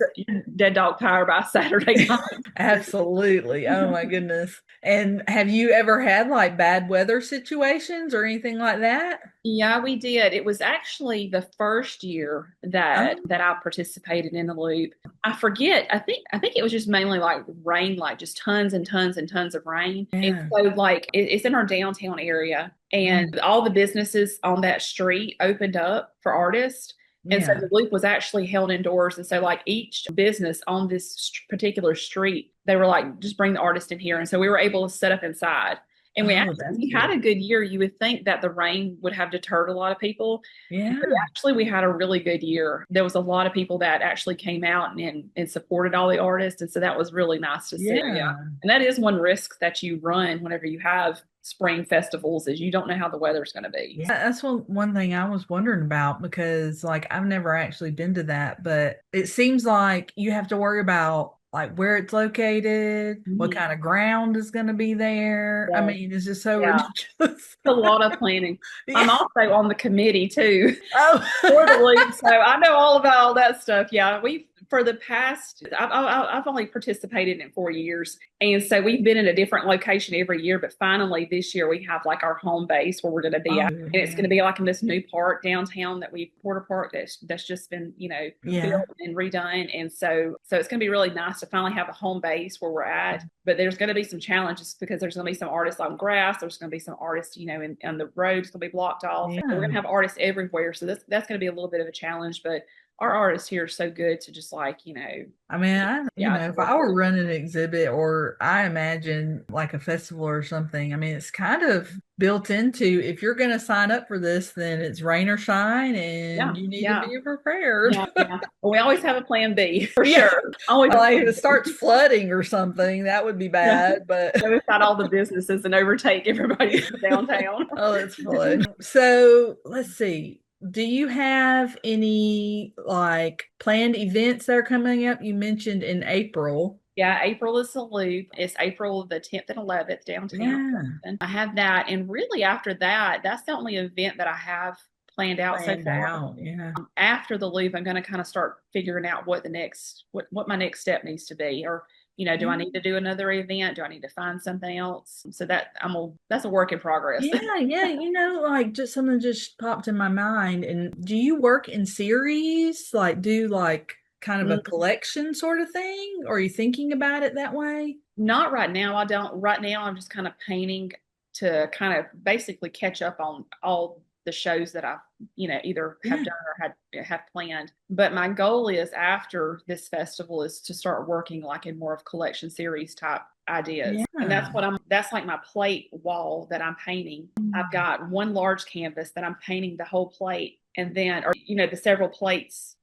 dead dog tired by Saturday night. Absolutely. Oh my goodness. And have you ever had like bad weather situations or anything like that? Yeah, we did. It was actually the first year that Oh, I participated in the loop. I forget. I think it was just mainly like rain, like just tons and tons and tons of rain. And yeah. so like it's in our downtown area, and Mm, all the businesses on that street opened up for artists. And so yeah. the loop was actually held indoors. And so like each business on this particular street, they were like, just bring the artist in here. And so we were able to set up inside. And Oh, that's we had good. a good year. You would think that the rain would have deterred a lot of people. But Yeah. actually, we had a really good year. There was a lot of people that actually came out and supported all the artists. And so that was really nice to see. Yeah. Yeah. And that is one risk that you run whenever you have spring festivals is you don't know how the weather's going to be. Yeah, that's one thing I was wondering about because like I've never actually been to that, but it seems like you have to worry about like where it's located, what Mhm. kind of ground is going to be there. I Yeah. mean, it's just so Yeah. ridiculous. A lot of planning. I'm Yeah. also on the committee too Oh. for the loop, so I know all about all that stuff. Yeah, we for the past I've only participated in 4 years, and so we've been in a different location every year. But finally, this year we have like our home base where we're going to be Oh, at, and it's yeah. going to be like in this new park downtown Porter Park that's just been Yeah. built and redone, and so it's going to be really nice to finally have a home base where we're at. But there's going to be some challenges because there's going to be some artists on grass. There's going to be some artists, and the road's going to be blocked off. And we're going Yeah. to have artists everywhere. So that's going to be a little bit of a challenge. But our artists here are so good to just like, I mean, yeah, to if work I were with. running an exhibit or I imagine like a festival or something, I mean, it's kind of built into if you're going to sign up for this, then it's rain or shine and Yeah, you need to yeah, be prepared. yeah, yeah. We always have a plan B for Yeah. sure. Always a Like if plan it B. starts flooding or something, that would be Yeah. bad, but Go inside all the businesses and overtake everybody downtown. oh, that's fun. So let's see. Do you have any like planned events that are coming up? You mentioned in April. Yeah, April is the Loop. It's April the 10th and 11th downtown. Yeah, And I have that. And really, after that, that's the only event that I have planned out so planned far. out. Yeah. After the Loop, I'm going to kind of start figuring out what my next step needs to be. Or, do I Yeah. need to do another event? Do I need to find something else? So that's a work in progress. Yeah, yeah. Like just something just popped in my mind. And do you work in series? Like do like kind of a collection sort of thing? Or are you thinking about it that way? Not right now. I don't. Right now, I'm just kind of painting to kind of basically catch up on all the shows that I've, either have Yeah. done or have planned. But my goal is after this festival is to start working like in more of collection series type ideas. And Yeah. that's like my plate wall that I'm painting. I've got one large canvas that I'm painting the whole plate and then, or, the several plates,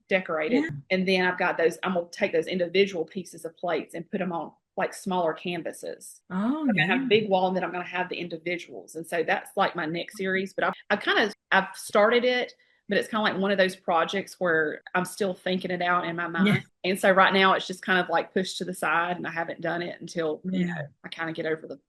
decorated. Yeah. And then I'm going to take those individual pieces of plates and put them on like smaller canvases. Oh, I'm gonna have a yeah. big wall, and then I'm gonna have the individuals, and so that's like my next series. But I've started it, but it's kind of like one of those projects where I'm still thinking it out in my Yeah. mind, and so right now it's just kind of like pushed to the side, and I haven't done it until Yeah. I kind of get over the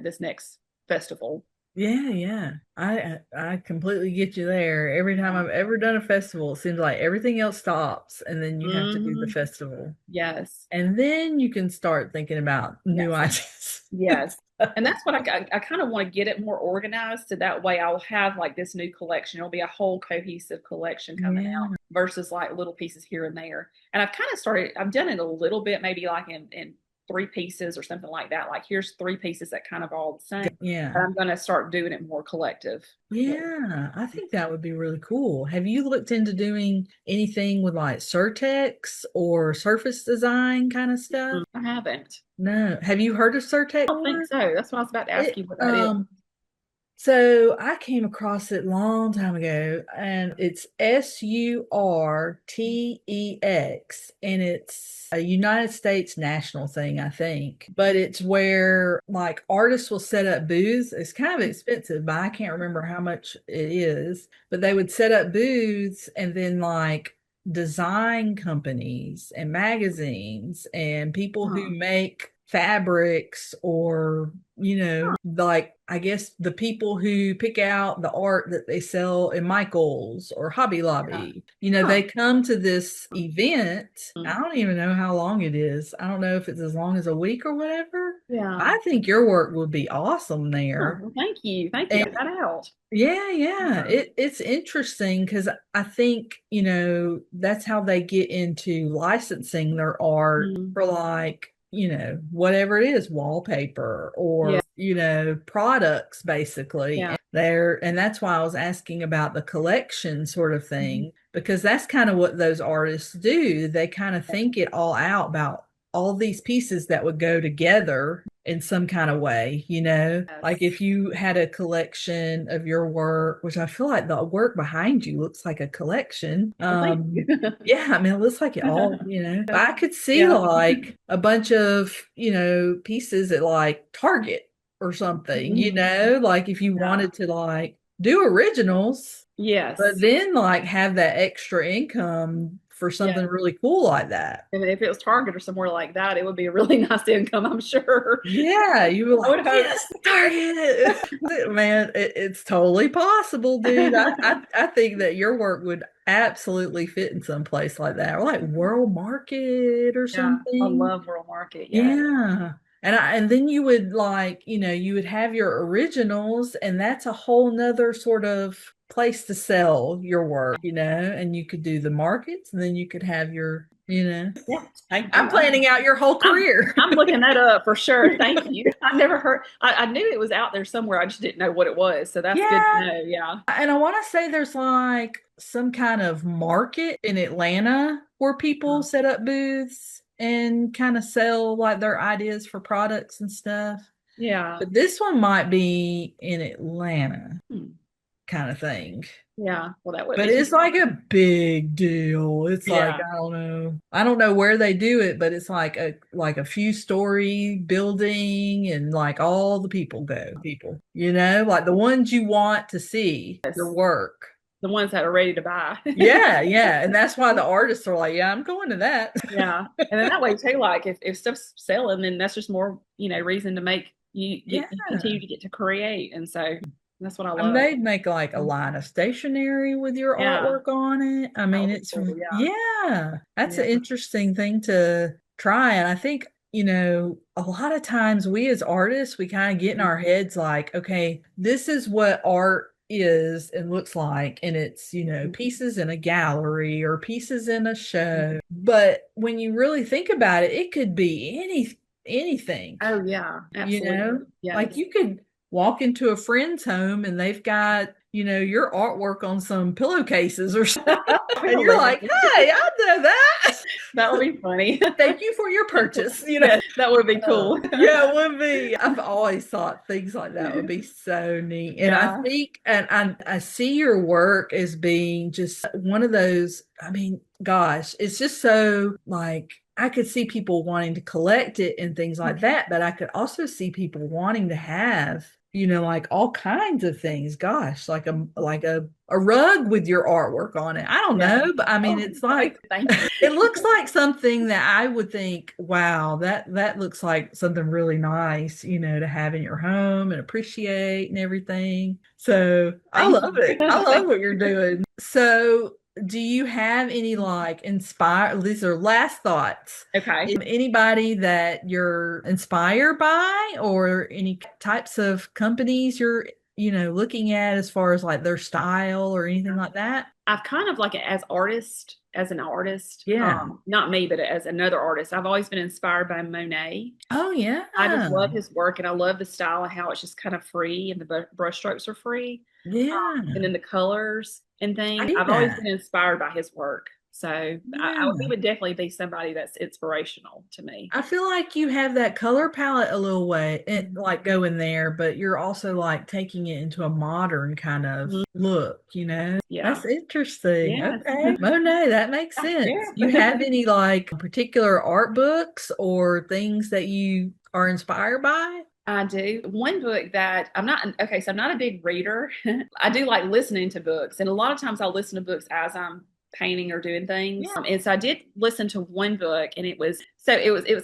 this next festival. Yeah, yeah. I completely get you there. Every time I've ever done a festival, it seems like everything else stops and then you have to do the Hmm. festival. Yes, And then you can start thinking about new yes, ideas. yes. And that's what I kind of want to get it more organized so that way I'll have like this new collection. It'll be a whole cohesive collection coming out Yeah. versus like little pieces here and there. And I've done it a little bit, maybe like in three pieces or something like that. Like here's three pieces that kind of all the same. But Yeah. I'm going to start doing it more collective. Yeah. Yeah. I think that would be really cool. Have you looked into doing anything with like Surtex or surface design kind of stuff? I haven't. No. Have you heard of Surtex I don't think before? so. That's what I was about to ask It you what that is. So I came across it a long time ago, and it's Surtex, and it's a United States national thing, I think. But it's where like artists will set up booths. It's kind of expensive, but I can't remember how much it is. But they would set up booths and then like design companies and magazines and people who Huh. make fabrics or like I guess the people who pick out the art that they sell in Michael's or Hobby Yeah. Lobby, Huh. they come to this event. I don't even know how long it is. I don't know if it's as long as a week or whatever. Yeah. I think your work would be awesome Huh. there. Well, thank you. Thank you. And I got out. yeah, yeah. Yeah. It's interesting because I think, that's how they get into licensing their art Mm. for like, whatever it is, wallpaper or, Yeah. products basically. Yeah. And that's why I was asking about the collection sort of Mhm. thing, because that's kind of what those artists do. They kind of think it all out about all these pieces that would go together in some kind of way, like Yes. if you had a collection of your work, which I feel like the work behind you looks like a collection. Well, thank you. Yeah, I mean, it looks like it all, but I could see Yeah. like a bunch of, pieces at like Target or something, Mhm. like if you Yeah. wanted to like do originals, but Yes. then like have that extra income for something Yes. really cool like that. And if it was Target or somewhere like that, it would be a really nice income, I'm sure. Yeah, you were I like, would hope. yes, Target. Man, it's totally possible, dude. I think that your work would absolutely fit in some place like that, or like World Market or Yeah. I something. love World Market. Yeah. Yeah. And then you would like, you would have your originals, and that's a whole nother sort of place to sell your work, and you could do the markets, and then you could have your you know. Yeah, thank I'm you. planning out your whole I'm career. I'm looking that up for sure. Thank you. I never heard. I knew it was out there somewhere. I just didn't know what it was. So that's good to Yeah. know. Yeah. And I want to say there's like some kind of market in Atlanta where people set up booths and kind of sell like their ideas for products and stuff. Yeah. But this one might be in Atlanta Hmm. kind of thing. Yeah. Well, that would But be too it's like bad. a big deal. It's like Yeah. I don't know. I don't know where they do it, but it's like a few story building and like all the people go. People, like the ones you want to see your Yes. work. The ones that are ready to buy. Yeah, yeah. And that's why the artists are like, yeah, I'm going to that. Yeah. And then that way too, like if stuff's selling, then that's just more, reason to make you Yeah. continue to get to create. And so that's what I And love. they'd make like a line of stationery with your Yeah. artwork on it. I That mean, would be it's, cool. Yeah. yeah, that's an Yeah. interesting thing to try. And I think, a lot of times we as artists, we kind of get in our heads like, okay, this is what art is and looks like. And it's, pieces in a gallery or pieces in a show. But when you really think about it, it could be anything. Oh yeah, You know, absolutely. like Yes. you could walk into a friend's home and they've got, your artwork on some pillowcases or something. That'd be And you're like, hilarious. hey, I know that. That would be funny. Thank you for your purchase. Yes, that would be cool. Yeah, it would be. I've always thought things like that would be so neat. And I Yeah. think, and I see your work as being just one of those, I mean, gosh, it's just so like, I could see people wanting to collect it and things like that, but I could also see people wanting to have, like all kinds of things. Gosh, like a rug with your artwork on it. I don't Yeah. know, but I mean, Oh, it's like thank you. it looks like something that I would think, wow, that looks like something really nice, to have in your home and appreciate and everything. So I Thank love you. it. I love Thank what you're doing. So do you have any like these are last thoughts? Okay. Anybody that you're inspired by or any types of companies you're, looking at as far as like their style or anything like that? I've kind of like as an artist, Yeah. not me, but as another artist, I've always been inspired by Monet. Oh yeah. I just love his work and I love the style and how it's just kind of free and the brush strokes are free. And Yeah. then the colors and I things. do I've always that. been inspired by his work. So he Yeah. would definitely be somebody that's inspirational to me. I feel like you have that color palette a little way, it like going there, but you're also like taking it into a modern kind of Mhm. look. Yeah. That's interesting. Yes. Okay. Monet, that makes sense. You Yeah. have any like particular art books or things that you are inspired by? I do. One book that I'm not okay, so I'm not a big reader. I do like listening to books, and a lot of times I'll listen to books as I'm painting or doing things. Yeah. And so I did listen to one book, and it was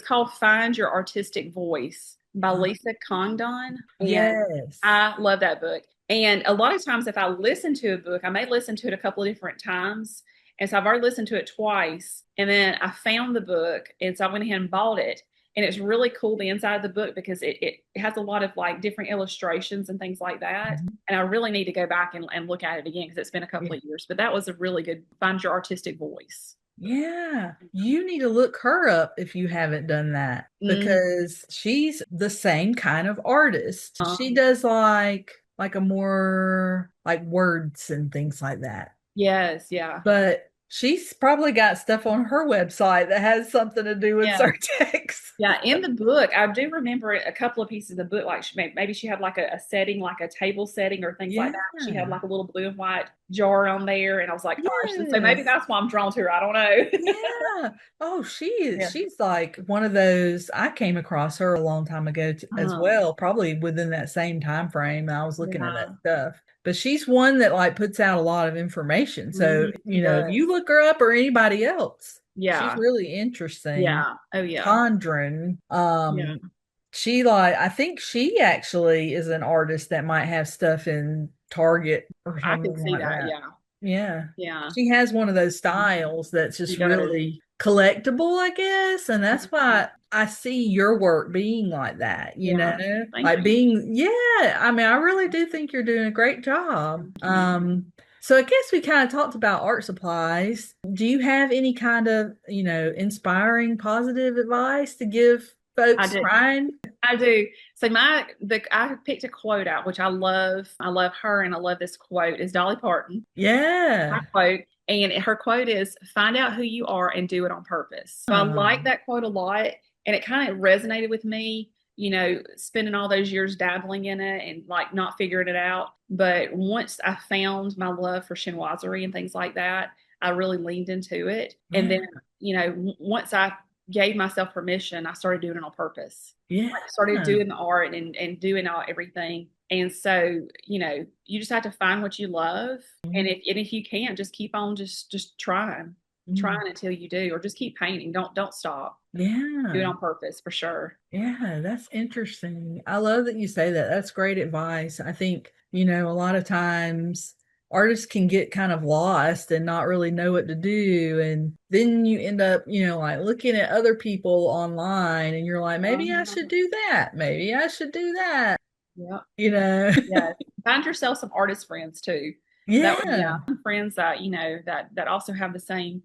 called Find Your Artistic Voice by Lisa Condon, and Yes. I love that book. And a lot of times, if I listen to a book, I may listen to it a couple of different times. And so I've already listened to it twice, and then I found the book, and so I went ahead and bought it and it's really cool the inside of the book because it has a lot of like different illustrations and things like that. Mhm. And I really need to go back and look at it again because it's been a couple of years. But that was a really good find your artistic voice. Yeah, you need to look her up if you haven't done that Mm, because she's the same kind of artist. She um, does like a more like words and things like that. yes, yeah. But she's probably got stuff on her website that has something to do with Yeah. Certex. Yeah, in the book, I do remember a couple of pieces of the book. Like maybe she had like a setting, like a table setting or things like Yeah. that. She had like a little blue and white jar on there, and I was like, gosh. And so maybe Yes. that's why I'm drawn to her. I don't know. Yeah. Oh, she is. Yeah. She's like one of those. I came across her a long time ago as Um, well, probably within that same time frame. I was looking at that yeah. stuff. But she's one that like puts out a lot of information. So, She if you does. look her up or anybody else, she's Yeah. really interesting. Yeah. Oh yeah. Condren. Yeah. She like I think she actually is an artist that might have stuff in Target or I can something see like that. that. Yeah. Yeah. Yeah. She has one of those styles that's She just does. really collectible, I guess. And that's why I see your work being like that, Yeah. Thank like you. being, yeah. I mean, I really do think you're doing a great job. Thank you. So I guess we kind of talked about art supplies. Do you have any kind of, inspiring, positive advice to give I folks do. trying? I do. So I picked a quote out, which I love. I love her, and I love this quote. Is Dolly Parton. My Yeah. quote, and her quote is, "Find out who you are and do it on purpose." So I like Um, that quote a lot, and it kind of resonated with me. Spending all those years dabbling in it and like not figuring it out. But once I found my love for chinoiserie and things like that, I really leaned into it. And yeah. then, once I gave myself permission, I started doing it on purpose. Yeah. I started doing the art and doing everything. And so, you just have to find what you love. And if you can't, just keep on just Mm. trying until you do, or just keep painting. Don't stop. Do it Yeah. on purpose for sure. Yeah, that's interesting. I love that you say that. That's great advice. I think, a lot of times artists can get kind of lost and not really know what to do. And then you end up, like looking at other people online and you're like, maybe I should Uh-huh. do that. Maybe I should do that, Yeah. you know? Yeah. Find yourself some artist friends too. That would, yeah, Yeah. friends that, that also have the same,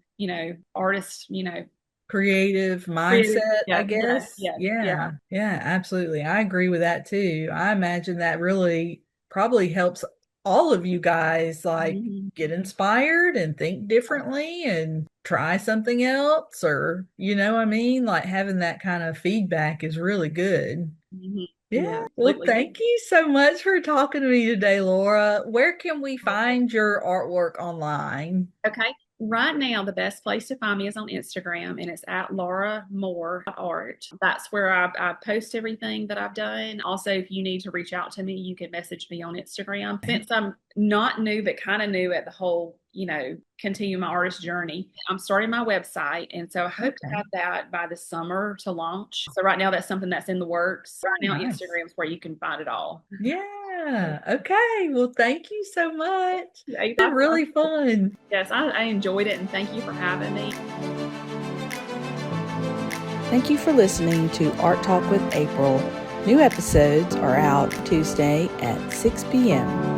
artist, Creative creative. mindset, I Yeah. Yeah. guess. Yeah. Yeah. Yeah. Yeah, absolutely. I agree with that too. I imagine that really probably helps all of you guys like Mhm. get inspired and think differently and try something else or I mean? Like having that kind of feedback is really good. Mhm. Yeah. Yeah, Well, absolutely. thank you so much for talking to me today, Laura. Where can we find your artwork online? Okay. Right now, the best place to find me is on Instagram, and it's at Laura Moore Art. That's where I post everything that I've done. Also, if you need to reach out to me, you can message me on Instagram. Since I'm not new, but kind of new at the whole, continue my artist journey, I'm starting my website. And so I hope to Okay. have that by the summer to launch. So right now, that's something that's in the works. Oh, Right now, nice. Instagram is where you can find it all. Yeah. Okay. Well, thank you so much. Yeah, you're It's been welcome. really fun. Yes, I enjoyed it, and thank you for having me. Thank you for listening to Art Talk with April. New episodes are out Tuesday at 6 p.m.